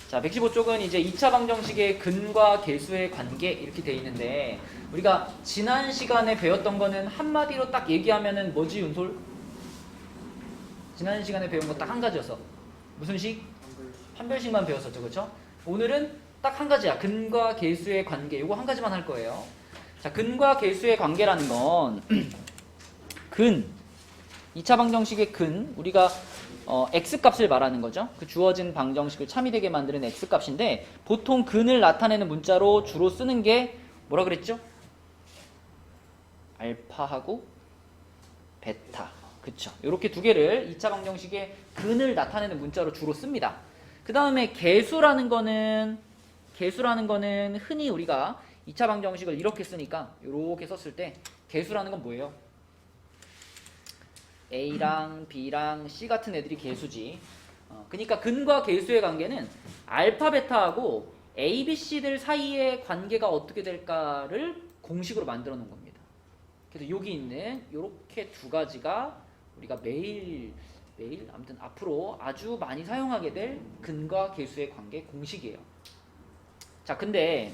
자, 115쪽은 이제 2차 방정식의 근과 계수의 관계 이렇게 돼 있는데 우리가 지난 시간에 배웠던 거는 한마디로 딱 얘기하면은 뭐지, 윤솔? 지난 시간에 배운 거 딱 한 가지였어. 무슨 식? 판별식만 배웠었죠, 그렇죠? 오늘은 딱 한 가지야. 근과 계수의 관계. 이거 한 가지만 할 거예요. 자, 근과 계수의 관계라는 건 근, 2차 방정식의 근, 우리가 x값을 말하는 거죠. 그 주어진 방정식을 참이되게 만드는 x값인데 보통 근을 나타내는 문자로 주로 쓰는 게 뭐라 그랬죠? 알파하고 베타. 그쵸. 이렇게 두 개를 2차 방정식의 근을 나타내는 문자로 주로 씁니다. 그 다음에 계수라는 거는 흔히 우리가 2차 방정식을 이렇게 쓰니까 이렇게 썼을 때 계수라는 건 뭐예요? A랑 B랑 C 같은 애들이 계수지. 그러니까 근과 계수의 관계는 알파, 베타하고 A, B, C들 사이의 관계가 어떻게 될까를 공식으로 만들어 놓은 겁니다. 그래서 여기 있는 이렇게 두 가지가 우리가 매일 아무튼 앞으로 아주 많이 사용하게 될 근과 계수의 관계 공식이에요. 자, 근데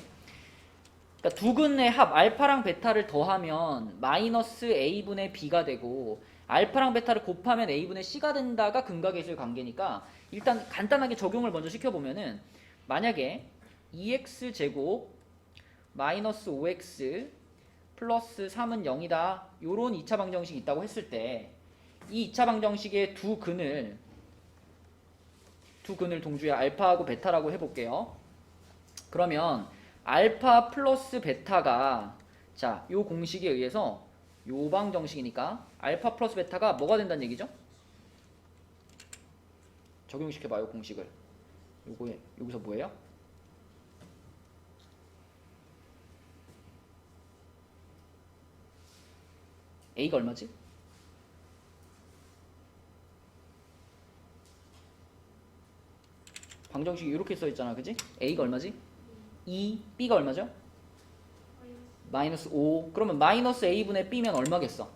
그러니까 두 근의 합 알파랑 베타를 더하면 마이너스 A분의 B가 되고 알파랑 베타를 곱하면 A분의 C가 된다가 근과 계수의 관계니까 일단 간단하게 적용을 먼저 시켜보면은 만약에 2x제곱 마이너스 5x 플러스 3은 0이다 요런 2차 방정식이 있다고 했을 때 이 2차 방정식의 두 근을 동주에 알파하고 베타라고 해볼게요. 그러면 알파 플러스 베타가 자, 요 공식에 의해서 요 방정식이니까 알파 플러스 베타가 뭐가 된다는 얘기죠? 적용시켜봐요, 공식을. 여기서 뭐예요? A가 얼마지? 방정식이 이렇게 써있잖아, 그지? A가 얼마지? 2, B가 얼마죠? 마이너스 5. 그러면 마이너스 A분의 B면 얼마겠어?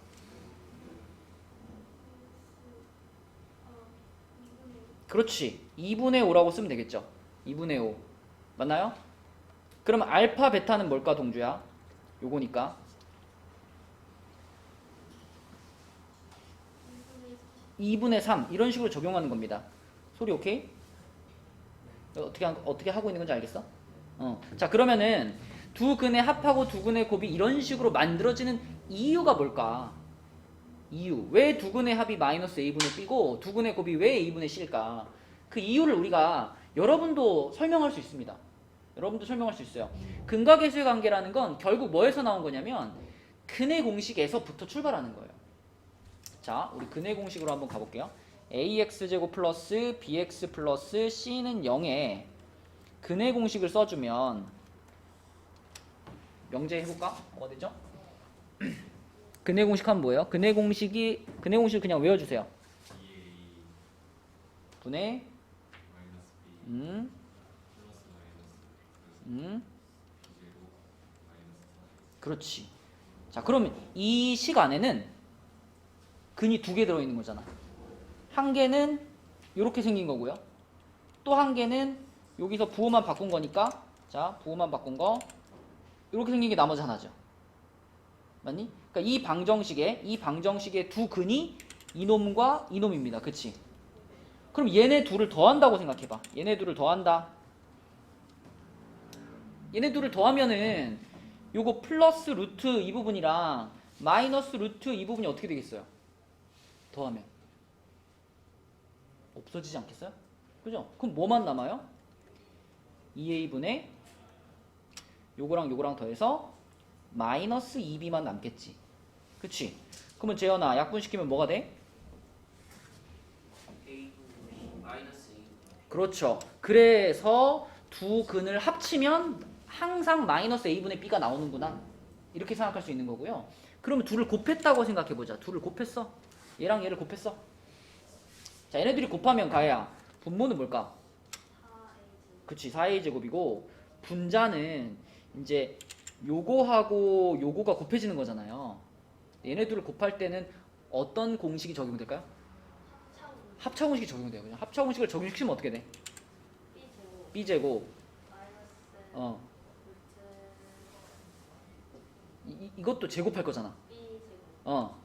그렇지. 2분의 5라고 쓰면 되겠죠. 2분의 5. 맞나요? 그러면 알파, 베타는 뭘까, 동주야? 요거니까. 2분의 3. 이런 식으로 적용하는 겁니다. 소리 오케이? 어떻게 하고 있는 건지 알겠어? 자, 그러면은 두 근의 합하고 두 근의 곱이 이런 식으로 만들어지는 이유가 뭘까? 이유. 왜 두 근의 합이 마이너스 A분의 B고 두 근의 곱이 왜 A분의 C일까? 그 이유를 우리가 여러분도 설명할 수 있습니다. 여러분도 설명할 수 있어요. 근과 계수의 관계라는 건 결국 뭐에서 나온 거냐면 근의 공식에서부터 출발하는 거예요. 자, 우리 근의 공식으로 한번 가볼게요. AX제곱 플러스 BX 플러스 C는 0에 근의 공식을 써주면 명제해볼까? 뭐가 되죠? 근의 공식 하면 뭐예요? 근의 공식을 그냥 외워주세요. 분의 그렇지. 자, 그러면 이 식 안에는 근이 두 개 들어있는 거잖아. 한 개는 이렇게 생긴 거고요. 또 한 개는 여기서 부호만 바꾼 거니까 자, 부호만 바꾼 거 이렇게 생긴 게 나머지 하나죠. 맞니? 그러니까 이 방정식의 두 근이 이놈과 이놈입니다. 그치? 그럼 얘네 둘을 더한다고 생각해봐. 얘네 둘을 더한다. 얘네 둘을 더하면은 요거 플러스 루트 이 부분이랑 마이너스 루트 이 부분이 어떻게 되겠어요? 더하면 없어지지 않겠어요? 그죠? 그럼 뭐만 남아요? 2a분의 요거랑 더해서 마이너스 2b만 남겠지. 그치? 그러면 재현아 약분시키면 뭐가 돼? 그렇죠. 그래서 두 근을 합치면 항상 마이너스 a분의 b가 나오는구나. 이렇게 생각할 수 있는 거고요. 그러면 둘을 곱했다고 생각해보자. 둘을 곱했어. 얘랑 얘를 곱했어. 자, 얘네들이 곱하면 가야 분모는 뭘까? 그치, 4a제곱이고 분자는 이제 요거하고 요거가 곱해지는 거잖아요. 얘네들을 곱할 때는 어떤 공식이 적용될까요? 합차 공식이 적용돼요. 그냥 합차 공식을 적용시키면 어떻게 돼? b제곱 마이너스 어 루트 이것도 제곱할 거잖아. B 제곱 어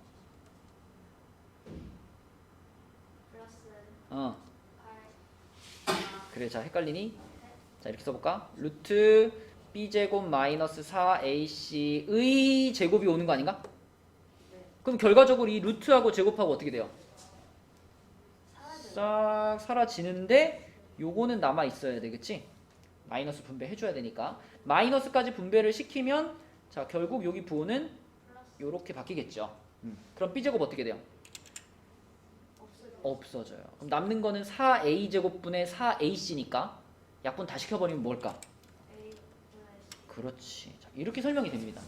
플러스 어. 8 그래, 자 헷갈리니? 자 이렇게 써볼까? 루트 b제곱 마이너스 4ac의 제곱이 오는 거 아닌가? 네. 그럼 결과적으로 이 루트하고 제곱하고 어떻게 돼요? 사라져요. 싹 사라지는데 요거는 남아 있어야 되겠지? 마이너스 분배해줘야 되니까 마이너스까지 분배를 시키면 자 결국 여기 부호는 플러스 요렇게 바뀌겠죠. 그럼 b제곱 어떻게 돼요? 없어져요. 없어져요. 그럼 남는 거는 4a제곱분의 4ac니까 약분 다 시켜버리면 뭘까? A 플러스 그렇지. 자, 이렇게 설명이 됩니다.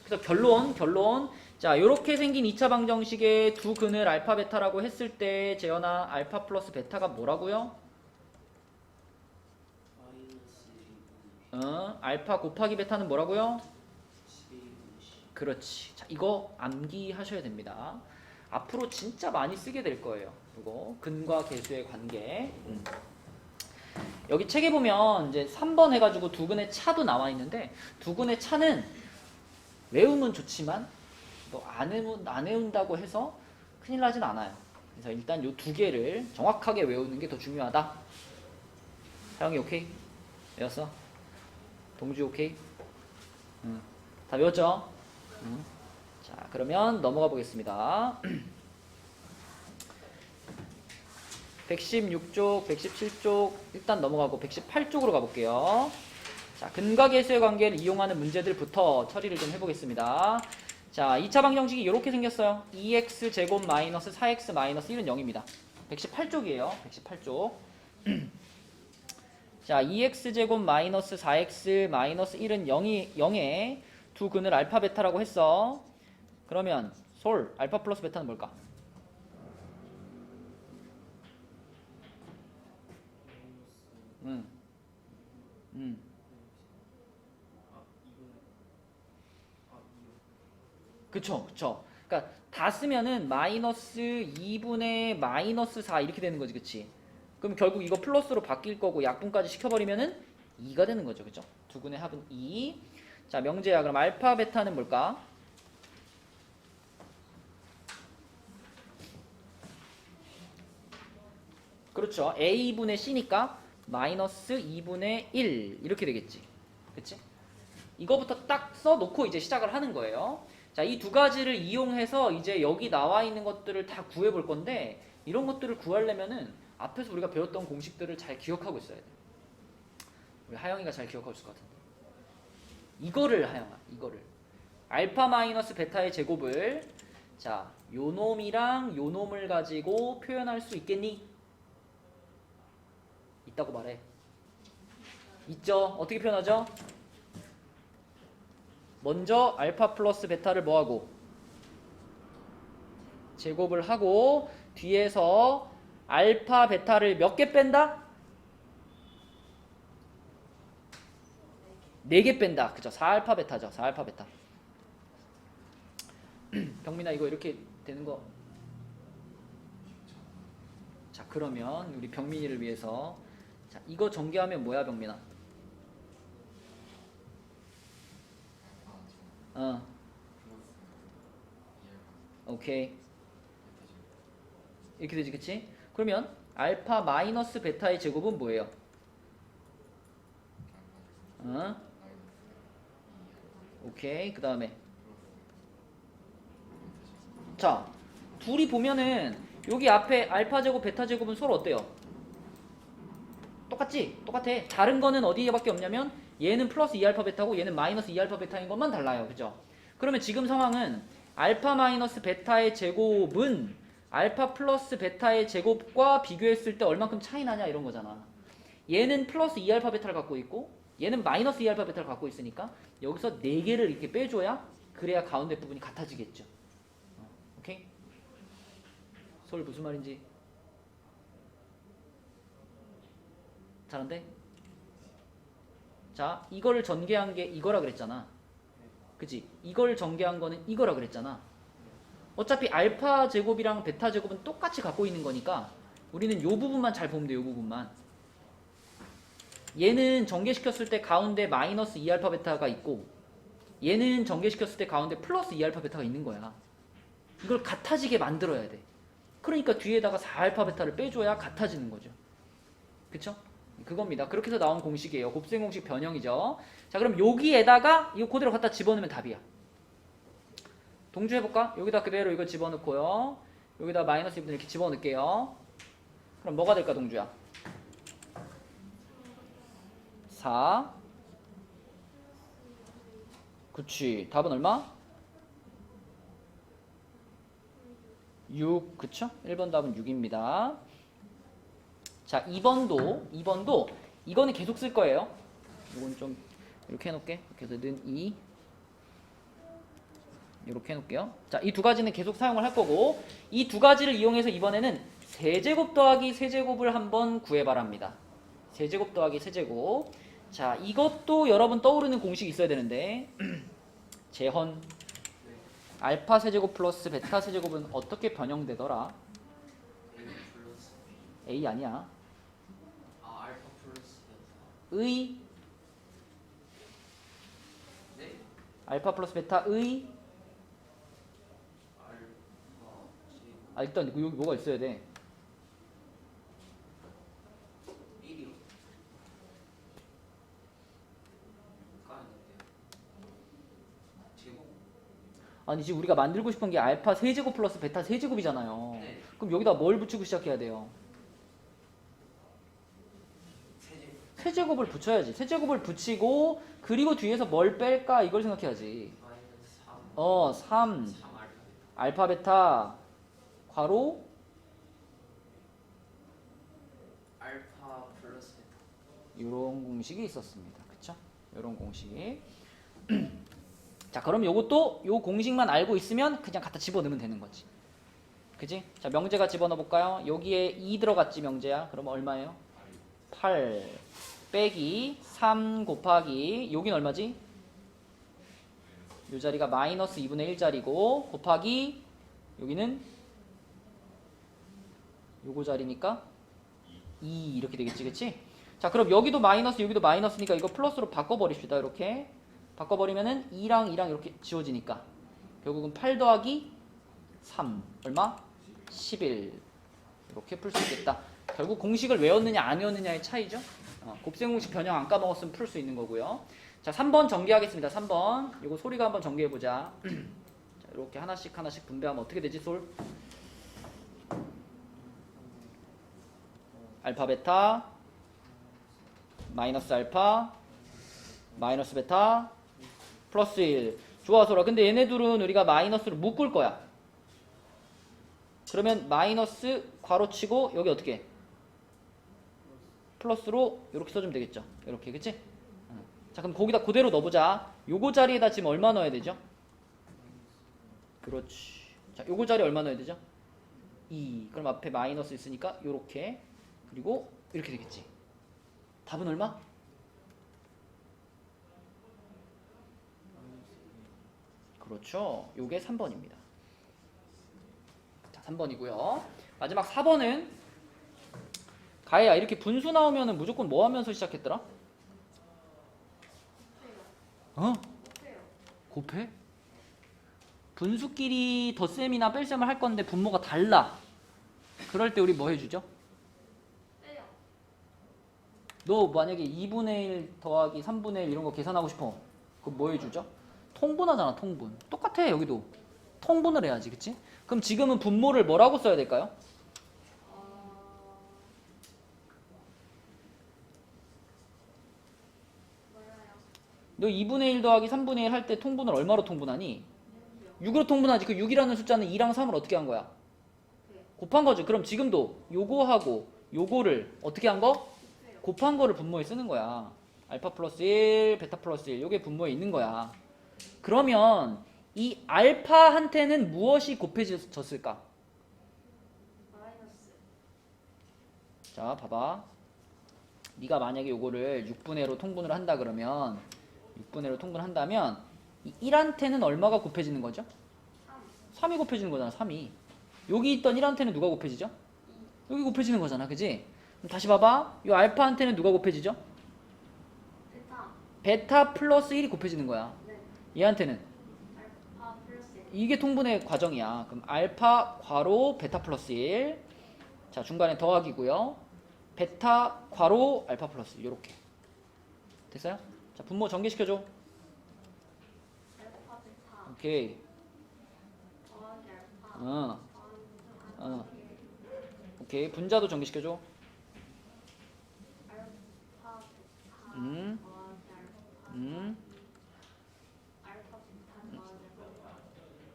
그래서 결론. 자, 이렇게 생긴 2차 방정식의 두 근을 알파 베타라고 했을 때 재현아 알파 플러스 베타가 뭐라고요? 알파 곱하기 베타는 뭐라고요? 그렇지. 자, 이거 암기하셔야 됩니다. 앞으로 진짜 많이 쓰게 될 거예요. 이거 근과 계수의 관계. 여기 책에 보면 이제 3번 해가지고 두 근의 차도 나와 있는데 두 근의 차는 외우면 좋지만 너 안 외운다고 해서 큰일 나진 않아요. 그래서 일단 요 두 개를 정확하게 외우는 게 더 중요하다. 하영이 오케이? 외웠어? 동주 오케이? 다 외웠죠? 자 그러면 넘어가 보겠습니다. 116쪽, 117쪽 일단 넘어가고 118쪽으로 가볼게요. 자, 근과 계수의 관계를 이용하는 문제들부터 처리를 좀 해보겠습니다. 자, 2차 방정식이 이렇게 생겼어요. 2x 제곱 마이너스 4x 마이너스 1은 0입니다. 118쪽이에요. 118쪽. 자, 2x 제곱 마이너스 4x 마이너스 1은 0에 두 근을 알파 베타라고 했어. 그러면 솔 알파 플러스 베타는 뭘까? 그쵸. 그러니까 다 쓰면은 마이너스 2분의 마이너스 4 이렇게 되는 거지, 그치? 그럼 결국 이거 플러스로 바뀔 거고 약분까지 시켜버리면은 2가 되는 거죠, 그죠? 두 근의 합은 2. 자, 명재야, 그럼 알파 베타는 뭘까? 그렇죠. a분의 c니까 마이너스 2분의 1 이렇게 되겠지, 그치? 이거부터 딱 써놓고 이제 시작을 하는 거예요. 자, 이 두 가지를 이용해서 이제 여기 나와 있는 것들을 다 구해 볼 건데 이런 것들을 구하려면은 앞에서 우리가 배웠던 공식들을 잘 기억하고 있어야 돼. 우리 하영이가 잘 기억하고 있을 것 같은데. 이거를 하영아, 이거를 알파 마이너스 베타의 제곱을 자, 요 놈이랑 요 놈을 가지고 표현할 수 있겠니? 있다고 말해. 있죠? 어떻게 표현하죠? 먼저 알파 플러스 베타를 뭐하고? 제곱을 하고 뒤에서 알파 베타를 몇 개 뺀다? 4개 뺀다. 그죠? 4알파 베타죠. 4알파 베타. 병민아 이거 이렇게 되는 거. 자 그러면 우리 병민이를 위해서 자 이거 전개하면 뭐야 병민아? 오케이. 이렇게 되지, 그치? 그러면 알파 마이너스 베타의 제곱은 뭐예요? 오케이. 그 다음에 자 둘이 보면은 여기 앞에 알파 제곱 베타 제곱은 서로 어때요? 똑같지? 똑같아. 다른 거는 어디밖에 없냐면 얘는 플러스 2알파 베타고 얘는 마이너스 2알파 베타인 것만 달라요. 그죠? 그러면 지금 상황은 알파 마이너스 베타의 제곱은 알파 플러스 베타의 제곱과 비교했을 때 얼만큼 차이 나냐 이런 거잖아. 얘는 플러스 2알파 베타를 갖고 있고 얘는 마이너스 2알파 베타를 갖고 있으니까 여기서 4개를 이렇게 빼줘야 그래야 가운데 부분이 같아지겠죠. 오케이? 솔 무슨 말인지 잘한데? 자, 이거를 전개한 게 이거라 그랬잖아. 그치? 이걸 전개한 거는 이거라 그랬잖아. 어차피 알파 제곱이랑 베타 제곱은 똑같이 갖고 있는 거니까 우리는 요 부분만 잘 보면 돼, 요 부분만. 얘는 전개시켰을 때 가운데 마이너스 2알파 베타가 있고 얘는 전개시켰을 때 가운데 플러스 2알파 베타가 있는 거야. 이걸 같아지게 만들어야 돼. 그러니까 뒤에다가 4알파 베타를 빼줘야 같아지는 거죠. 그쵸? 그겁니다. 그렇게 해서 나온 공식이에요. 곱셈 공식 변형이죠. 자, 그럼 여기에다가 이거 그대로 갖다 집어넣으면 답이야. 동주 해볼까? 여기다 그대로 이거 집어넣고요. 여기다 마이너스 2분의 이렇게 집어넣을게요. 그럼 뭐가 될까, 동주야? 4. 그치. 답은 얼마? 6. 그쵸? 1번 답은 6입니다. 자, 2번도 이거는 계속 쓸 거예요. 이건 좀 이렇게 해놓을게. 그래서 는 2 이렇게 해놓을게요. 자, 이 두 가지는 계속 사용을 할 거고 이 두 가지를 이용해서 이번에는 세제곱 더하기 세제곱을 한번 구해바랍니다. 세제곱 더하기 세제곱. 자, 이것도 여러분 떠오르는 공식이 있어야 되는데 재헌 알파 세제곱 플러스 베타 세제곱은 어떻게 변형되더라? A 아니야. 알파 플러스 의 네? 알파 플러스 베타의 알파 일단 여기 뭐가 있어야 돼. 1이요. 까는데요. 제곱. 아니 지금 우리가 만들고 싶은 게 알파 세제곱 플러스 베타 세제곱이잖아요. 네. 그럼 여기다 뭘 붙이고 시작해야 돼요? 세제곱. 세제곱을 붙여야지. 세제곱을 붙이고 그리고 뒤에서 뭘 뺄까 이걸 생각해야지. 마이너스 3. 3 3 알파 알파 베타. 베타 괄호 알파 플러스 베타. 이런 공식이 있었습니다. 그쵸? 이런 공식. 자, 그럼 요것도 요 공식만 알고 있으면 그냥 갖다 집어넣으면 되는 거지. 그지? 자, 명제가 집어넣어 볼까요? 여기에 2 들어갔지, 명제야. 그러면 얼마예요? 8 빼기 3 곱하기 여긴 얼마지? 요 자리가 마이너스 2분의 1 자리고 곱하기 여기는 요거 자리니까 2 이렇게 되겠지, 그치? 자, 그럼 여기도 마이너스 여기도 마이너스니까 이거 플러스로 바꿔버립시다. 이렇게 바꿔버리면은 2랑 2랑 이렇게 지워지니까 결국은 8 더하기 3 얼마? 11 이렇게 풀 수 있겠다. 결국 공식을 외웠느냐 안 외웠느냐의 차이죠. 곱셈 공식 변형 안 까먹었으면 풀 수 있는 거고요. 자, 3번 전개하겠습니다. 3번 이거 소리가 한번 전개해보자. 자, 이렇게 하나씩 하나씩 분배하면 어떻게 되지, 솔? 알파 베타 마이너스 알파 마이너스 베타 플러스 1. 좋아, 소라. 근데 얘네들은 우리가 마이너스로 묶을 거야. 그러면 마이너스 괄호치고 여기 어떻게 해? 플러스로 이렇게 써주면 되겠죠. 이렇게, 그치? 자, 그럼 거기다 그대로 넣어보자. 요거 자리에다 지금 얼마 넣어야 되죠? 그렇지. 자, 요거 자리에 얼마 넣어야 되죠? 2. 그럼 앞에 마이너스 있으니까 요렇게. 그리고 이렇게 되겠지. 답은 얼마? 그렇죠. 요게 3번입니다. 자, 3번이고요. 마지막 4번은 가해야 이렇게 분수 나오면은 무조건 뭐 하면서 시작했더라? 어? 곱해? 분수끼리 덧셈이나 뺄셈을 할 건데 분모가 달라. 그럴 때 우리 뭐 해주죠? 빼요. 너 만약에 2분의 1 더하기 3분의 1 이런 거 계산하고 싶어. 그럼 뭐 해주죠? 통분하잖아, 통분. 똑같아, 여기도. 통분을 해야지, 그치? 그럼 지금은 분모를 뭐라고 써야 될까요? 몰라요. 너 2분의 1 더하기 3분의 1 할 때 통분을 얼마로 통분하니? 6으로 통분하지. 그 6이라는 숫자는 2랑 3을 어떻게 한 거야? 네. 곱한 거죠. 그럼 지금도 요거하고 요거를 어떻게 한 거? 빼요. 곱한 거를 분모에 쓰는 거야. 알파 플러스 1, 베타 플러스 1. 요게 분모에 있는 거야. 그러면 이 알파한테는 무엇이 곱해졌을까? 마이너스. 자, 봐봐. 네가 만약에 요거를 6분의 1로 통분을 한다 그러면 6분의 1로 통분한다면 이 1한테는 얼마가 곱해지는 거죠? 3. 3이 곱해지는 거잖아. 3이. 여기 있던 1한테는 누가 곱해지죠? 여기 곱해지는 거잖아. 그지? 그럼 다시 봐봐. 요 알파한테는 누가 곱해지죠? 베타 플러스 1이 곱해지는 거야. 네. 얘한테는 알파 플러스 1. 이게 통분의 과정이야. 그럼 알파 괄호 베타 플러스 1. 자, 중간에 더하기고요. 베타 괄호 알파 플러스 1. 요렇게. 됐어요? 자, 분모 전개시켜줘. 알파 베타 오케이. 더하기 알파 어. 더하기 오케이. 분자도 전개시켜줘. 알파 베타 음. 더하기 알파 음. 알파 베타 더하기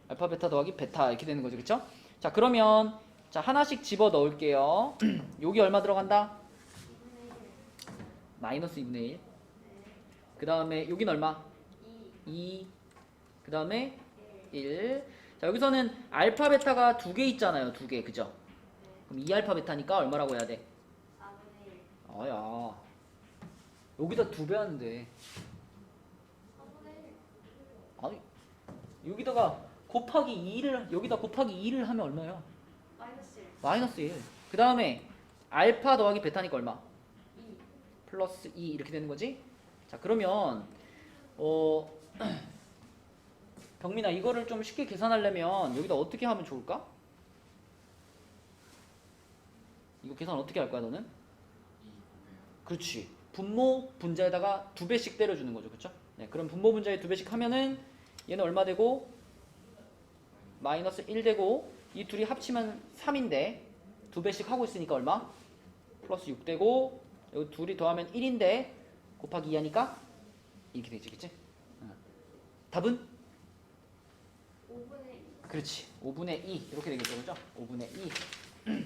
알파 베타 더하기 베타 이렇게 되는 거죠. 그쵸? 자, 그러면 자, 하나씩 집어 넣을게요. 여기 얼마 들어간다? 2분의 1. 마이너스 2분의 1. 네. 그 다음에 여긴 얼마? 2. 2. 그 다음에 1. 1. 자, 여기서는 알파 베타가 두 개 있잖아요. 두 개. 그죠? 네. 그럼 2 알파 베타니까 얼마라고 해야 돼? 4분의 1. 아야. 여기다 2배 하는데. 4분의 1. 아니. 여기다가 곱하기 2를 여기다 곱하기 2를 하면 얼마야? 마이너스 1. 마이너스 1. 그 다음에 알파 더하기 베타니까 얼마? 2. 플러스 2 이렇게 되는 거지? 자, 그러면 경민아, 이거를 좀 쉽게 계산하려면 여기다 어떻게 하면 좋을까? 이거 계산 어떻게 할 거야, 너는? 그렇지. 분모 분자에다가 2배씩 때려주는 거죠. 그쵸? 네, 그럼 분모 분자에 2배씩 하면은 얘는 얼마 되고? 마이너스 1 되고, 이 둘이 합치면 3인데 2배씩 하고 있으니까 얼마? 플러스 6 되고, 여기 둘이 더하면 1인데 곱하기 2 하니까 이렇게 되지. 그치? 답은? 5분의 2. 그렇지. 5분의 2 이렇게 되겠죠. 그죠? 5분의 2.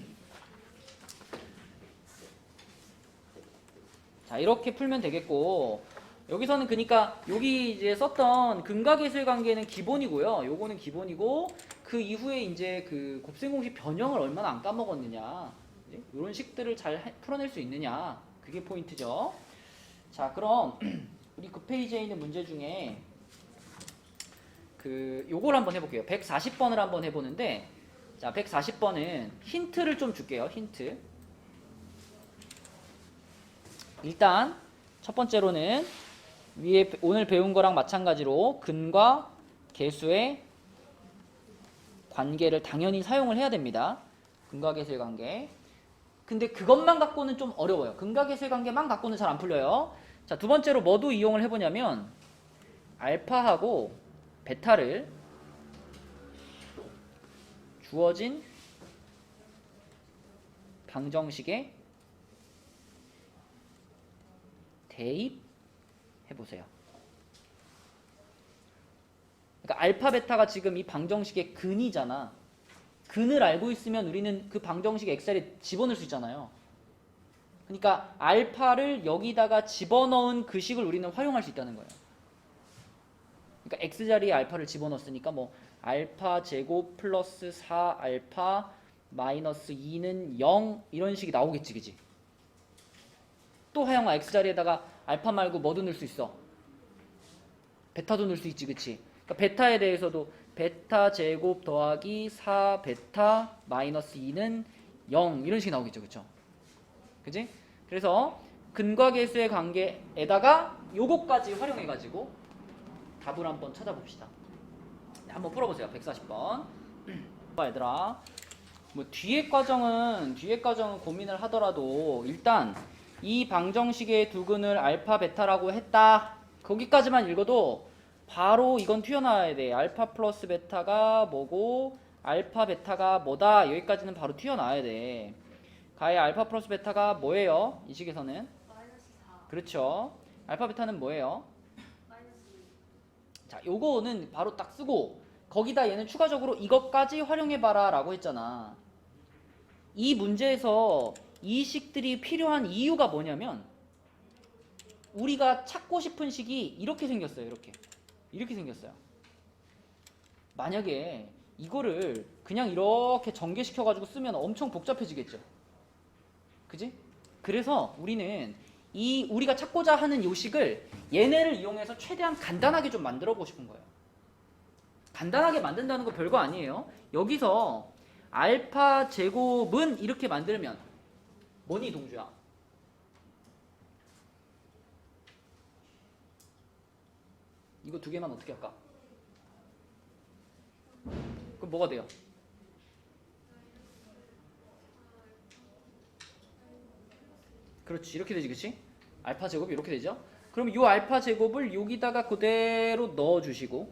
자, 이렇게 풀면 되겠고, 여기서는 그러니까 여기 이제 썼던 근각계수의 관계는 기본이고요. 요거는 기본이고, 그 이후에 이제 그 곱셈공식 변형을 얼마나 안 까먹었느냐, 이런 식들을 잘 풀어낼 수 있느냐, 그게 포인트죠. 자, 그럼 우리 그 페이지에 있는 문제 중에 그 요걸 한번 해볼게요. 140번을 한번 해보는데, 자, 140번은 힌트를 좀 줄게요. 힌트. 일단 첫 번째로는 위에 오늘 배운 거랑 마찬가지로 근과 계수의 관계를 당연히 사용을 해야 됩니다. 근과 계수의 관계. 근데 그것만 갖고는 좀 어려워요. 근과 계수의 관계만 갖고는 잘 안 풀려요. 자, 두 번째로 뭐도 이용을 해보냐면 알파하고 베타를 주어진 방정식에 대입해보세요. 그러니까 알파 베타가 지금 이 방정식의 근이잖아. 근을 알고 있으면 우리는 그 방정식 엑셀에 집어넣을 수 있잖아요. 그러니까 알파를 여기다가 집어넣은 그 식을 우리는 활용할 수 있다는 거예요. 그러니까 x 자리에 알파를 집어넣었으니까 뭐 알파 제곱 플러스 4 알파 마이너스 2는 0 이런 식이 나오겠지, 그지? 또 하영아, x 자리에다가 알파 말고 뭐도 넣을 수 있어? 베타도 넣을 수 있지, 그치? 그러니까 베타에 대해서도 베타 제곱 더하기 4 베타 마이너스 2는 0 이런 식이 나오겠죠, 그쵸? 그지? 그래서 근과 계수의 관계에다가 요거까지 활용해가지고 답을 한번 찾아봅시다. 네, 한번 풀어보세요. 140번. 얘들아, 뭐 뒤에 과정은 고민을 하더라도 일단 이 방정식의 두 근을 알파 베타라고 했다. 거기까지만 읽어도 바로 이건 튀어나와야 돼. 알파 플러스 베타가 뭐고 알파 베타가 뭐다. 여기까지는 바로 튀어나와야 돼. 가의 알파 플러스 베타가 뭐예요? 이 식에서는? 마이너스 4. 그렇죠. 알파 베타는 뭐예요? 마이너스 2. 자, 요거는 바로 딱 쓰고 거기다 얘는 추가적으로 이것까지 활용해봐라 라고 했잖아. 이 문제에서 이 식들이 필요한 이유가 뭐냐면 우리가 찾고 싶은 식이 이렇게 생겼어요. 이렇게 생겼어요. 만약에 이거를 그냥 이렇게 전개시켜가지고 쓰면 엄청 복잡해지겠죠. 그지? 그래서 우리는 우리가 찾고자 하는 요식을 얘네를 이용해서 최대한 간단하게 좀 만들어 보고 싶은 거예요. 간단하게 만든다는 거 별거 아니에요. 여기서 알파 제곱은 이렇게 만들면 뭐니, 동주야? 이거 두 개만 어떻게 할까? 그럼 뭐가 돼요? 그렇지, 이렇게 되지, 그치? 알파 제곱이 이렇게 되죠? 그럼 이 알파 제곱을 여기다가 그대로 넣어주시고,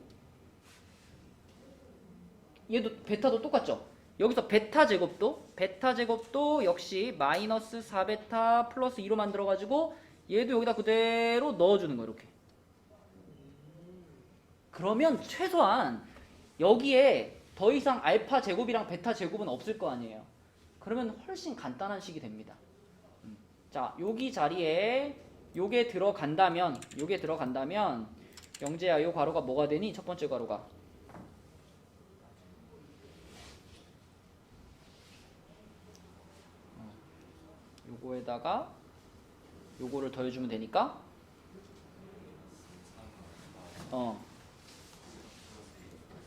얘도 베타도 똑같죠? 여기서 베타 제곱도 역시 마이너스 4베타 플러스 2로 만들어가지고 얘도 여기다 그대로 넣어주는 거예요, 이렇게. 그러면 최소한 여기에 더 이상 알파 제곱이랑 베타 제곱은 없을 거 아니에요. 그러면 훨씬 간단한 식이 됩니다. 자, 여기 자리에 요게 들어간다면 영재야, 요 괄호가 뭐가 되니? 첫 번째 괄호가 요거에다가 요거를 더해주면 되니까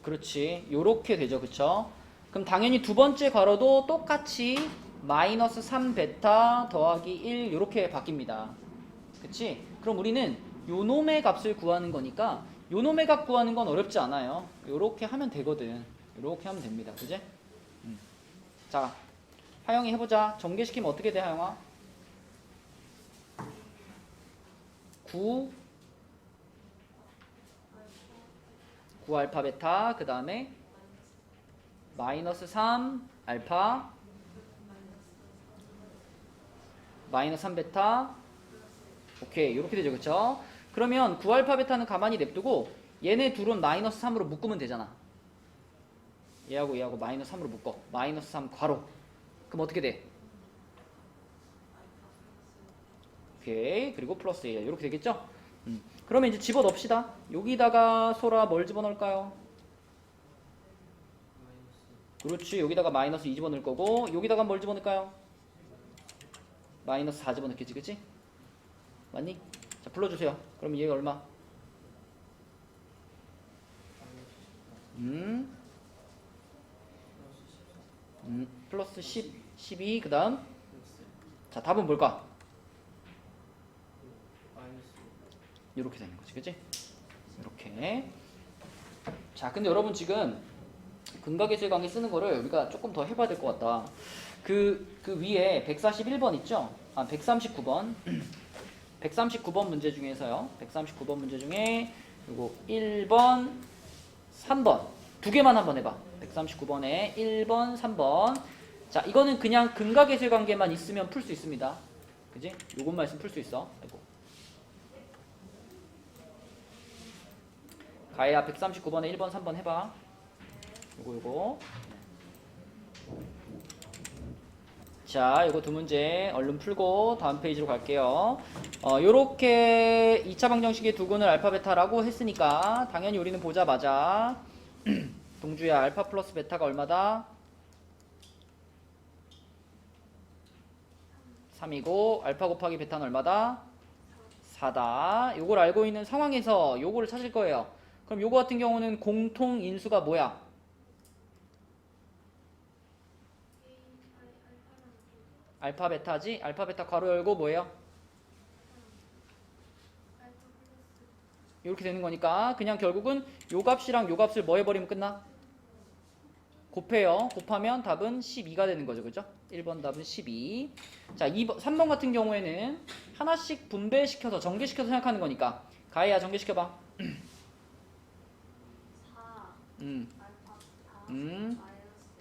그렇지, 요렇게 되죠, 그쵸? 그럼 당연히 두 번째 괄호도 똑같이 마이너스 3베타 더하기 1 요렇게 바뀝니다. 그치? 그럼 우리는 요놈의 값을 구하는 거니까 요놈의 값 구하는 건 어렵지 않아요. 요렇게 하면 되거든. 요렇게 하면 됩니다. 그지? 자, 하영이 해보자. 전개시키면 어떻게 돼, 하영아? 9 알파 베타, 그 다음에 마이너스 3 알파 마이너스 3 베타. 오케이, 이렇게 되죠, 그쵸? 그러면 9 알파 베타는 가만히 냅두고 얘네 둘은 마이너스 3으로 묶으면 되잖아. 얘하고 마이너스 3으로 묶어. 마이너스 3 괄호. 그럼 어떻게 돼? 오케이, 그리고 플러스 1 이렇게 되겠죠? 그러면 이제 집어넣읍시다. 여기다가 소라 뭘 집어넣을까요? 그렇지, 여기다가 마이너스 2 집어넣을 거고 여기다가 뭘 집어넣을까요? 마이너스 4 집어넣겠지, 그치? 맞니? 자, 불러주세요. 그럼 얘가 얼마? 플러스 10, 12, 그 다음 자, 답은 뭘까? 이렇게 되는 거지, 그치? 이렇게. 자, 근데 여러분 지금 근각계수의 관계 쓰는 거를 우리가 조금 더 해봐야 될 것 같다. 그 위에 141번 있죠? 139번 139번 문제 중에서요. 139번 문제 중에 요거 1번 3번 두 개만 한번 해봐. 139번에 1번 3번. 자, 이거는 그냥 근각계수의 관계만 있으면 풀 수 있습니다. 그지? 요것만 있으면 풀 수 있어. 아이고. 가해야 139번에 1번 3번 해봐. 요거 자, 요거 두 문제 얼른 풀고 다음 페이지로 갈게요. 요렇게 2차 방정식의 두근을 알파 베타라고 했으니까 당연히 우리는 보자마자 동주야, 알파 플러스 베타가 얼마다? 3이고 알파 곱하기 베타는 얼마다? 4다. 요걸 알고 있는 상황에서 요거를 찾을 거예요. 그럼 요거 같은 경우는 공통 인수가 뭐야? 알파 베타지? 알파 베타 괄호 열고 뭐예요? 이렇게 되는 거니까 그냥 결국은 요 값이랑 요 값을 뭐 해버리면 끝나? 곱해요. 곱하면 답은 12가 되는 거죠, 그죠? 1번 답은 12. 자, 2번, 3번 같은 경우에는 하나씩 분배시켜서 전개시켜서 생각하는 거니까 가희야, 전개시켜봐. 4 알파 베타 마이너스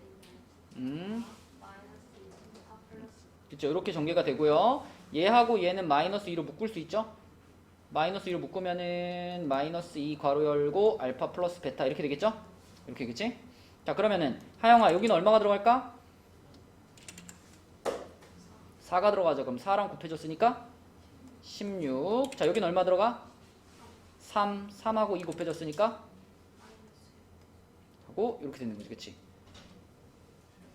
1 마이너스 2 다 플러스 그쵸, 이렇게 전개가 되고요. 얘하고 얘는 마이너스 2로 묶을 수 있죠? 마이너스 2로 묶으면은 마이너스 2 괄호 열고 알파 플러스 베타 이렇게 되겠죠? 이렇게 그치? 자, 그러면은 하영아, 여기는 얼마가 들어갈까? 4가 들어가죠. 그럼 4랑 곱해졌으니까 16. 자, 여기는 얼마 들어가? 3하고 2 곱해졌으니까 하고 이렇게 되는 거지, 그치?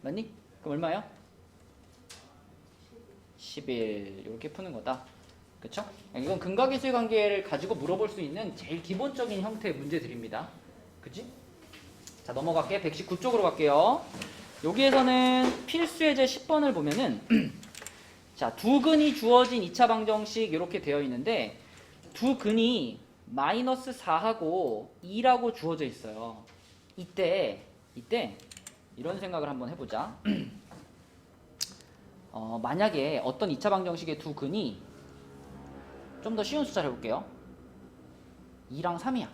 맞니? 그럼 얼마야? 11. 이렇게 푸는 거다. 그쵸? 이건 근각계수의 관계를 가지고 물어볼 수 있는 제일 기본적인 형태의 문제들입니다. 그치? 자, 넘어갈게. 119쪽으로 갈게요. 여기에서는 필수 예제 10번을 보면은 자, 두 근이 주어진 2차 방정식 이렇게 되어 있는데 두 근이 마이너스 4하고 2라고 주어져 있어요. 이때 이런 생각을 한번 해보자. 만약에 어떤 2차 방정식의 두 근이 좀 더 쉬운 숫자를 해볼게요. 2랑 3이야.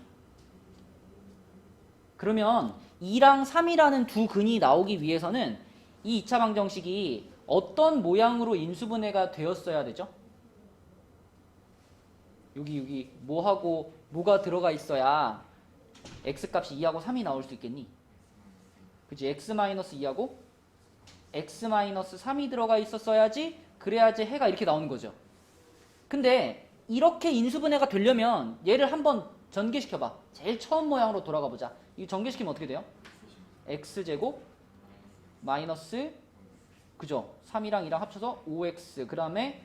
그러면 2랑 3이라는 두 근이 나오기 위해서는 이 2차 방정식이 어떤 모양으로 인수분해가 되었어야 되죠? 여기 뭐하고 뭐가 들어가 있어야 x값이 2하고 3이 나올 수 있겠니? 그치? x-2하고 x-3이 들어가 있었어야지, 그래야지 해가 이렇게 나오는 거죠. 근데 이렇게 인수분해가 되려면 얘를 한번 전개시켜봐. 제일 처음 모양으로 돌아가 보자. 이 전개시키면 어떻게 돼요? x제곱 마이너스, 그죠? 3이랑 2랑 합쳐서 5x, 그 다음에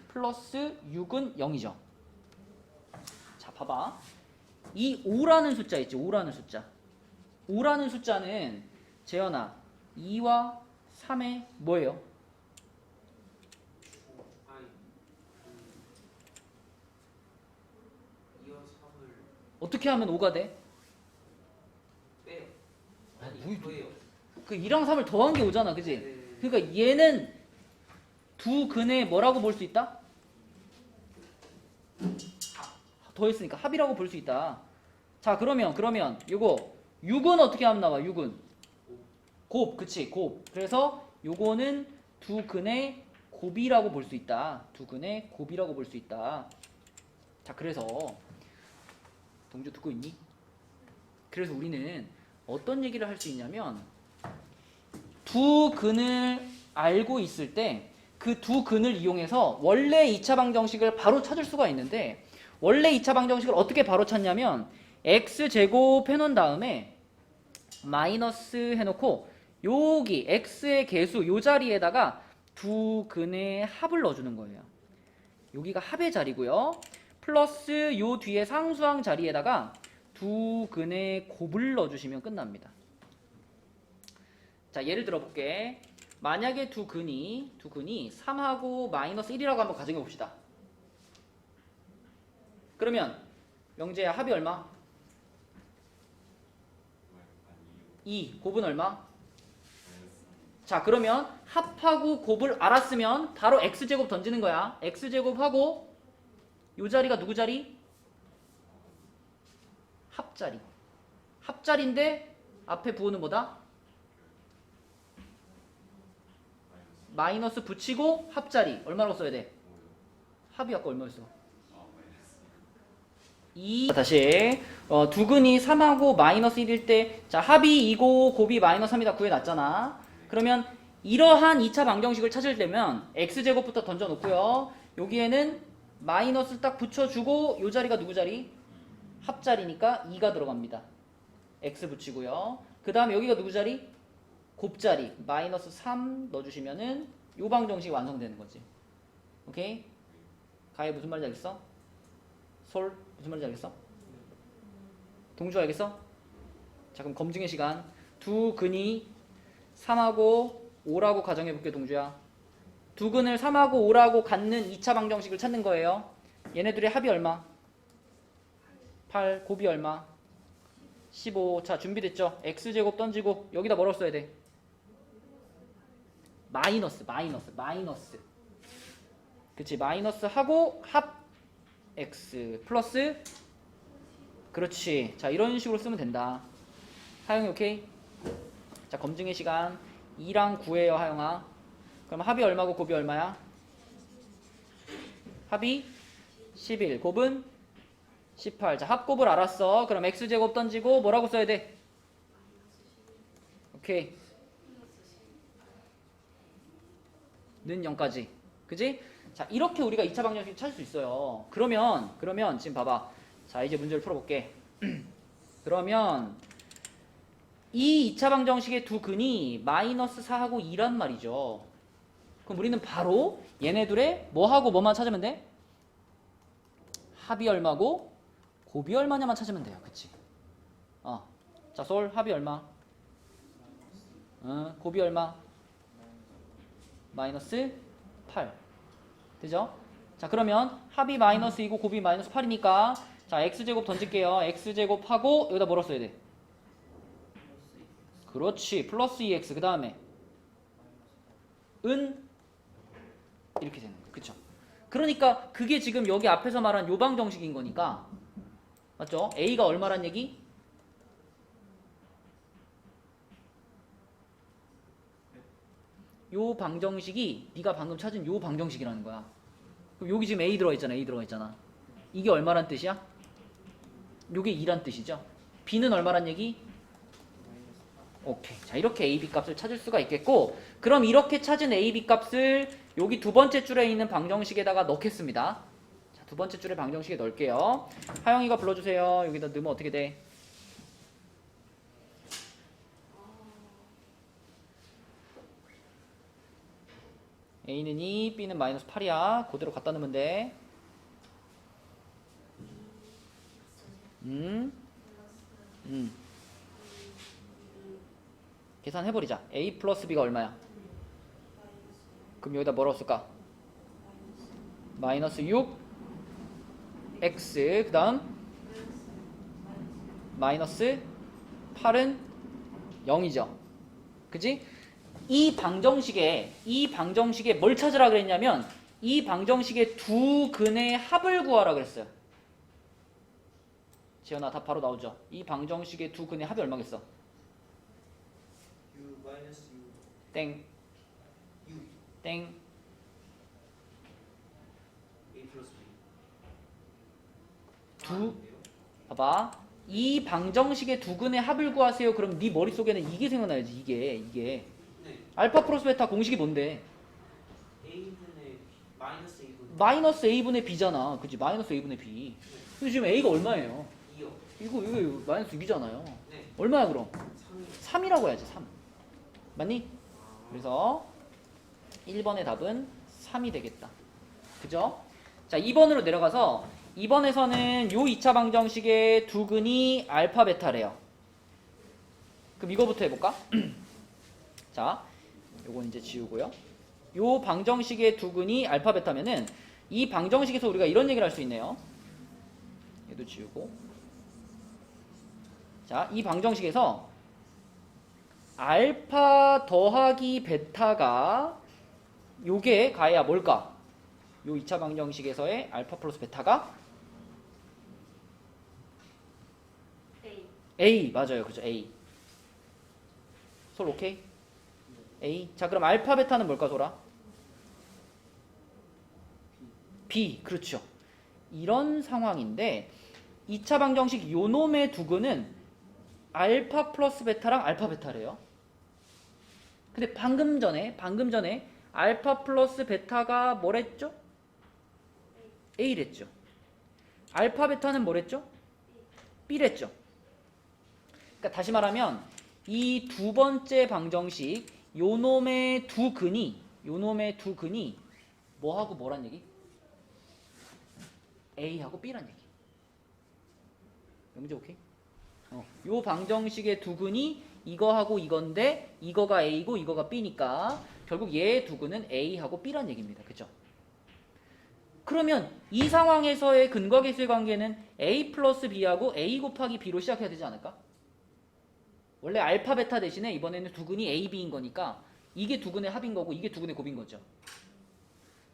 플러스 6은 0이죠. 자, 봐봐. 이 5라는 숫자 있지? 5라는 숫자. 5라는 숫자는 재현아 2와 3의 뭐예요? 아니 2와 3을 어떻게 하면 5가 돼? 빼요. 아니 뭐 이거예요. 그 2랑 3을 더한 게 5잖아, 그지? 네. 그러니까 얘는 두 근에 뭐라고 볼 수 있다? 더했으니까 합이라고 볼 수 있다. 자, 그러면 요거 6은 어떻게 하면 나와? 6은 곱, 그치? 곱. 그래서 요거는 두 근의 곱이라고 볼 수 있다. 두 근의 곱이라고 볼 수 있다. 자, 그래서 동주 듣고 있니? 그래서 우리는 어떤 얘기를 할 수 있냐면, 두 근을 알고 있을 때 그 두 근을 이용해서 원래 2차 방정식을 바로 찾을 수가 있는데, 원래 2차 방정식을 어떻게 바로 찾냐면 x제곱 해놓은 다음에 마이너스 해놓고 여기 x의 개수 요 자리에다가 두 근의 합을 넣어주는 거예요. 여기가 합의 자리고요. 플러스 요 뒤에 상수항 자리에다가 두 근의 곱을 넣어주시면 끝납니다. 자, 예를 들어볼게. 만약에 두 근이 3하고 마이너스 1이라고 한번 가정해 봅시다. 그러면 영재야, 합이 얼마? 2. 곱은 얼마? 자, 그러면 합하고 곱을 알았으면 바로 x제곱 던지는 거야. x제곱하고 요 자리가 누구 자리? 합자리. 합자리인데 앞에 부호는 뭐다? 마이너스 붙이고 합자리. 얼마라고 써야 돼? 합이 아까 얼마였어? 2. 다시 두 근이 3하고 마이너스 1일 때, 자, 합이 2고 곱이 마이너스 3이다 구해놨잖아. 그러면 이러한 2차 방정식을 찾을 때면 x제곱부터 던져놓고요. 여기에는 마이너스 딱 붙여주고 요 자리가 누구 자리? 합자리니까 2가 들어갑니다. x 붙이고요. 그 다음에 여기가 누구 자리? 곱자리 마이너스 3 넣어주시면은 요 방정식이 완성되는 거지. 오케이? 가희 무슨 말인지 알겠어? 솔 무슨 말인지 알겠어? 동주 알겠어? 자, 그럼 검증의 시간. 두 근이 3하고 5라고 가정해볼게, 동주야. 두 근을 3하고 5라고 갖는 2차 방정식을 찾는 거예요. 얘네들의 합이 얼마? 8. 곱이 얼마? 15. 자, 준비됐죠? x제곱 던지고 여기다 뭐라고 써야 돼? 마이너스. 그치? 마이너스 하고 합 x 플러스, 그렇지. 자, 이런 식으로 쓰면 된다. 하영이 오케이? 자, 검증의 시간. 2랑 9예요, 하영아. 그럼 합이 얼마고 곱이 얼마야? 합이 11, 곱은 18. 자, 합곱을 알았어. 그럼 x제곱 던지고 뭐라고 써야 돼? 오케이. 는 0까지. 그지? 자, 이렇게 우리가 2차 방정식 찾을 수 있어요. 그러면 지금 봐봐. 자, 이제 문제를 풀어볼게. 그러면 이 2차 방정식의 두 근이 마이너스 4하고 2란 말이죠. 그럼 우리는 바로 얘네들의 뭐하고 뭐만 찾으면 돼? 합이 얼마고 곱이 얼마냐만 찾으면 돼요. 그치? 자, 솔 합이 얼마? 곱이 얼마? 마이너스 8. 되죠? 자, 그러면 합이 마이너스 2고 곱이 마이너스 8이니까, 자, x제곱 던질게요. x제곱하고 여기다 뭐라 써야 돼? 그렇지. 플러스 2x 그 다음에 은 이렇게 되는 거예요. 그쵸? 그러니까 그게 지금 여기 앞에서 말한 요방 정식인 거니까 맞죠? a가 얼마란 얘기? 요 방정식이 네가 방금 찾은 요 방정식이라는 거야. 그럼 여기 지금 a 들어가 있잖아. a 들어가 있잖아. 이게 얼마란 뜻이야? 요게 2란 뜻이죠. b는 얼마란 얘기? 오케이. 자, 이렇게 a, b 값을 찾을 수가 있겠고, 그럼 이렇게 찾은 a, b 값을 여기 두 번째 줄에 있는 방정식에다가 넣겠습니다. 자, 두 번째 줄에 방정식에 넣을게요. 하영이가 불러주세요. 여기다 넣으면 어떻게 돼? a는 2, b는 마이너스 8이야. 그대로 갖다 넣으면 돼. 계산해버리자. a 플러스 b가 얼마야? 그럼 여기다 뭐라고 쓸까? 마이너스 6 x 그 다음 마이너스 8은 0이죠. 그지? 이 방정식에 뭘 찾으라 그랬냐면 이 방정식의 두 근의 합을 구하라 그랬어요. 지연아 답 바로 나오죠. 이 방정식의 두 근의 합이 얼마겠어? U 마이너스 U 땡. U 땡. A 플러스 B 두 봐봐. 이 방정식의 두 근의 합을 구하세요. 그럼 네 머릿속에는 이게 생각나야지. 이게 네 알파 플러스 베타 공식이 뭔데? A분의 마이너스 A분의 마이너스 a분의 b잖아. 그치? 마이너스 a분의 b. 근데 지금 a가 얼마예요? 2요 이거 마이너스 6이잖아요. 네 얼마야 그럼? 3이 3이라고 해야지. 3. 맞니? 그래서 1번의 답은 3이 되겠다. 그죠? 자, 2번으로 내려가서 2번에서는 요 2차 방정식의 두 근이 알파 베타래요. 그럼 이거부터 해볼까? 자, 요건 이제 지우고요. 요 방정식의 두 근이 알파 베타면은 이 방정식에서 우리가 이런 얘기를 할 수 있네요. 얘도 지우고. 자, 이 방정식에서 알파 더하기 베타가 요게 가야 뭘까? 요 2차 방정식에서의 알파 플러스 베타가 A. A 맞아요. 그죠? A. 솔 오케이? A. 자, 그럼 알파 베타는 뭘까, 소라? B. 그렇죠. 이런 상황인데 2차 방정식 요놈의 두 근은 알파 플러스 베타랑 알파 베타래요. 근데 방금 전에 알파 플러스 베타가 뭐랬죠? A랬죠. 알파 베타는 뭐랬죠? B랬죠. 그러니까 다시 말하면 이 두 번째 방정식 요놈의 두 근이 뭐하고 뭐란 얘기? A하고 B란 얘기. 명제 오케이? 요 방정식의 두 근이 이거하고 이건데 이거가 A고 이거가 B니까 결국 얘의 두 근은 A하고 B란 얘기입니다. 그죠? 그러면 이 상황에서의 근과 계수의 관계는 A 플러스 B하고 A 곱하기 B로 시작해야 되지 않을까? 원래 알파 베타 대신에 이번에는 두 근이 A, B인 거니까 이게 두 근의 합인 거고 이게 두 근의 곱인 거죠.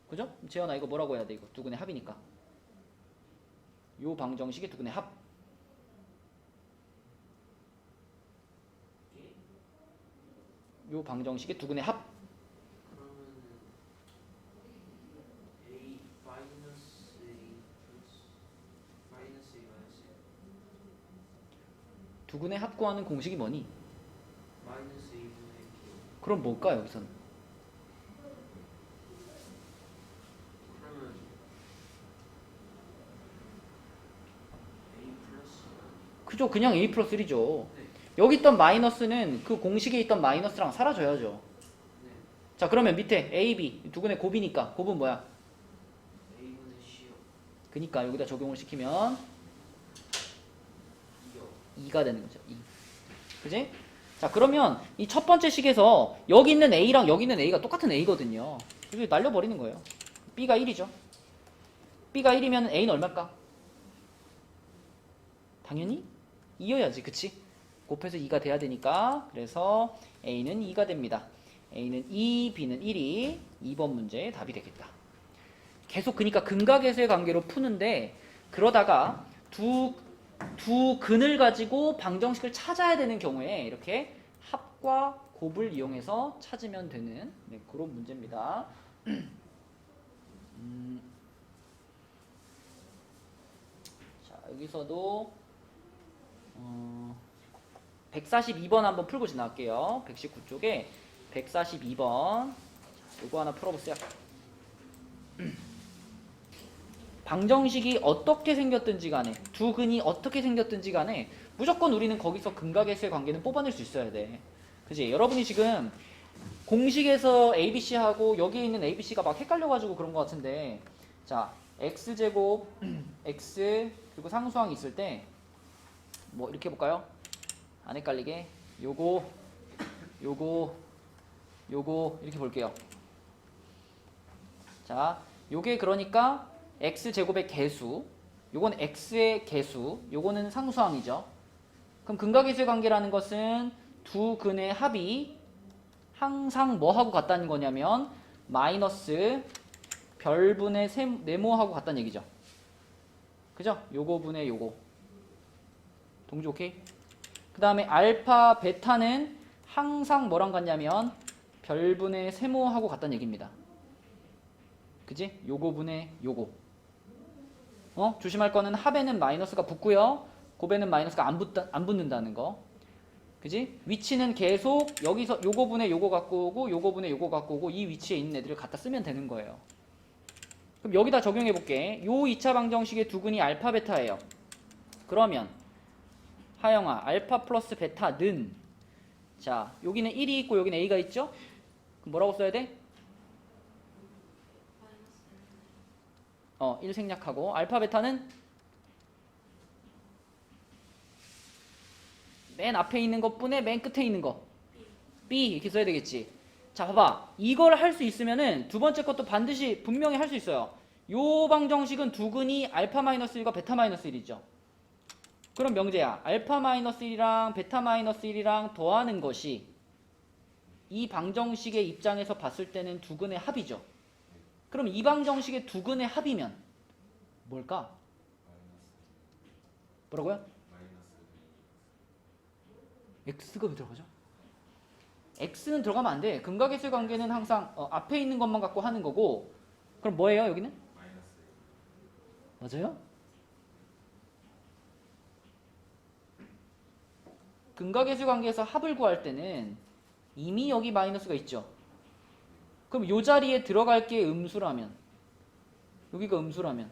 그죠? 재현아 이거 뭐라고 해야 돼? 이거 두 근의 합이니까. 요 방정식의 두 근의 합. 요 방정식의 두 근의 합. 그러면은 A 마이너스 A 플러스 마이너스 A 마이너스 두 근의 합 구하는 공식이 뭐니? 마이너스 A분의 B 그럼 뭘까 여기서는? 그러면 A 플러스 그죠? 그냥 A 플러스 1이죠. 네. 여기 있던 마이너스는 그 공식에 있던 마이너스랑 사라져야죠. 네 자, 그러면 밑에 A, B 두 근의 곱이니까 곱은 뭐야? A분의 C요 그니까 여기다 적용을 시키면 2요 2가 되는 거죠. 2. 그지? 자, 그러면 이 첫 번째 식에서 여기 있는 A랑 여기 있는 A가 똑같은 A거든요. 이거 날려버리는 거예요. B가 1이죠. B가 1이면 A는 얼마일까? 당연히 2여야지, 그치? 곱해서 2가 돼야 되니까. 그래서 A는 2가 됩니다. A는 2, B는 1이 2번 문제의 답이 되겠다. 계속 그러니까 근과 계수의 관계로 푸는데 그러다가 두 근을 가지고 방정식을 찾아야 되는 경우에 이렇게 합과 곱을 이용해서 찾으면 되는 그런 문제입니다. 자, 여기서도 142번 한번 풀고 지나갈게요. 119쪽에 142번 이거 하나 풀어보세요. 방정식이 어떻게 생겼든지 간에 두 근이 어떻게 생겼든지 간에 무조건 우리는 거기서 근과 계수의 관계는 뽑아낼 수 있어야 돼. 그지? 여러분이 지금 공식에서 ABC하고 여기에 있는 ABC가 막 헷갈려가지고 그런 것 같은데, 자, X제곱 X 그리고 상수항이 있을 때 뭐 이렇게 해볼까요? 안 헷갈리게 요거 이렇게 볼게요. 자, 요게 그러니까 X제곱의 개수, 요건 X의 개수, 요거는 상수항이죠. 그럼 근과 계수의 관계라는 것은 두 근의 합이 항상 뭐하고 같다는 거냐면 마이너스 별분의 네모하고 같다는 얘기죠. 그죠? 요거 분의 요거. 동주 오케이? 그 다음에 알파, 베타는 항상 뭐랑 같냐면 별분의 세모하고 같다는 얘기입니다. 그지? 요거 분의 요거. 조심할 거는 합에는 마이너스가 붙고요. 곱에는 마이너스가 안 붙는다는 거. 그지? 위치는 계속 여기서 요거 분의 요거 갖고 오고 요거 분의 요거 갖고 오고 이 위치에 있는 애들을 갖다 쓰면 되는 거예요. 그럼 여기다 적용해 볼게. 요 2차 방정식의 두 근이 알파 베타예요. 그러면 하영아 알파 플러스 베타는, 자 여기는 1이 있고 여기는 A가 있죠? 그럼 뭐라고 써야 돼? 1 생략하고 알파 베타는 맨 앞에 있는 것뿐에 맨 끝에 있는 거 B 이렇게 써야 되겠지. 자 봐봐, 이걸 할 수 있으면은 두 번째 것도 반드시 분명히 할 수 있어요. 요 방정식은 두 근이 알파 마이너스 1과 베타 마이너스 1이죠. 그럼 명재야, 알파 마이너스 1이랑 베타 마이너스 1이랑 더하는 것이 이 방정식의 입장에서 봤을 때는 두 근의 합이죠. 그럼 이 방정식의 두 근의 합이면 뭘까? 뭐라고요? X가 왜 들어가죠? X는 들어가면 안 돼. 근과 계수의 관계는 항상 앞에 있는 것만 갖고 하는 거고. 그럼 뭐예요 여기는? 맞아요? 근과 계수 관계에서 합을 구할 때는 이미 여기 마이너스가 있죠. 그럼 요 자리에 들어갈 게 음수라면, 여기가 음수라면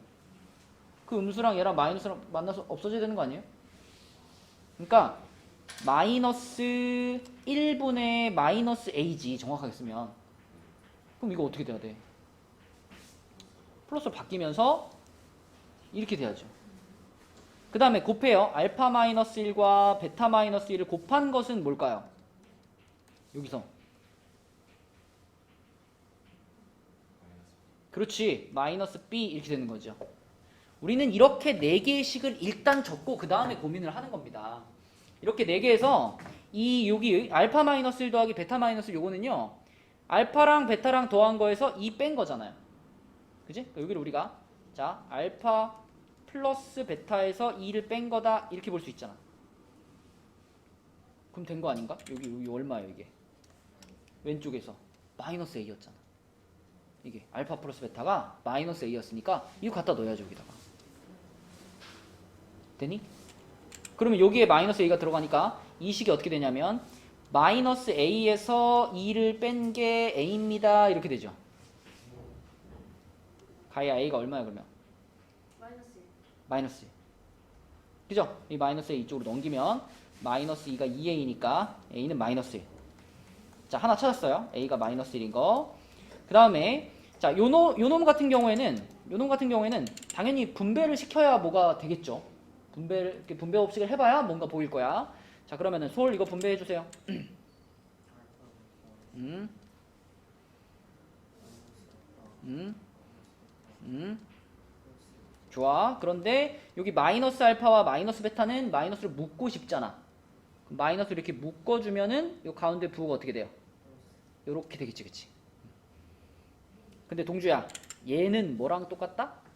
그 음수랑 얘랑 마이너스랑 만나서 없어져야 되는 거 아니에요? 그러니까 마이너스 1분의 마이너스 a지, 정확하게 쓰면. 그럼 이거 어떻게 돼야 돼? 플러스로 바뀌면서 이렇게 돼야죠. 그 다음에 곱해요. 알파 마이너스 1과 베타 마이너스 1을 곱한 것은 뭘까요? 여기서 그렇지, 마이너스 b 이렇게 되는 거죠. 우리는 이렇게 4개의 식을 일단 적고 그 다음에 고민을 하는 겁니다. 이렇게 4개에서 이 여기 알파 마이너스 1 더하기 베타 마이너스 1 요거는요, 알파랑 베타랑 더한 거에서 2 뺀 거잖아요. 그지? 그러니까 여기를 우리가 자 알파 플러스 베타에서 2를 뺀 거다 이렇게 볼 수 있잖아. 그럼 된 거 아닌가? 여기 얼마예요 이게? 왼쪽에서 마이너스 a였잖아. 이게 알파 플러스 베타가 마이너스 a였으니까 이거 갖다 넣어야죠 여기다가. 되니? 그러면 여기에 마이너스 a가 들어가니까 이 식이 어떻게 되냐면 마이너스 a에서 2를 뺀 게 a입니다 이렇게 되죠. 가야 a가 얼마야 그러면? 마이너스 1. 그죠? 이 마이너스 a 이쪽으로 넘기면 마이너스 2가 2a니까 a는 마이너스 1. 자 하나 찾았어요. a가 마이너스 1인 거. 그 다음에 자 요놈 같은 경우에는 당연히 분배를 시켜야 뭐가 되겠죠. 분배 법칙을 해봐야 뭔가 보일 거야. 자 그러면은 솔 이거 분배해 주세요. 좋아. 그런데 여기 마이너스 알파와 마이너스 베타는 마이너스를 묶고 싶잖아. 그럼 마이너스를 이렇게 묶어주면은 요 가운데 부호가 어떻게 돼요? 요렇게 되겠지, 그치? 근데 동주야, 얘는 뭐랑 똑같다?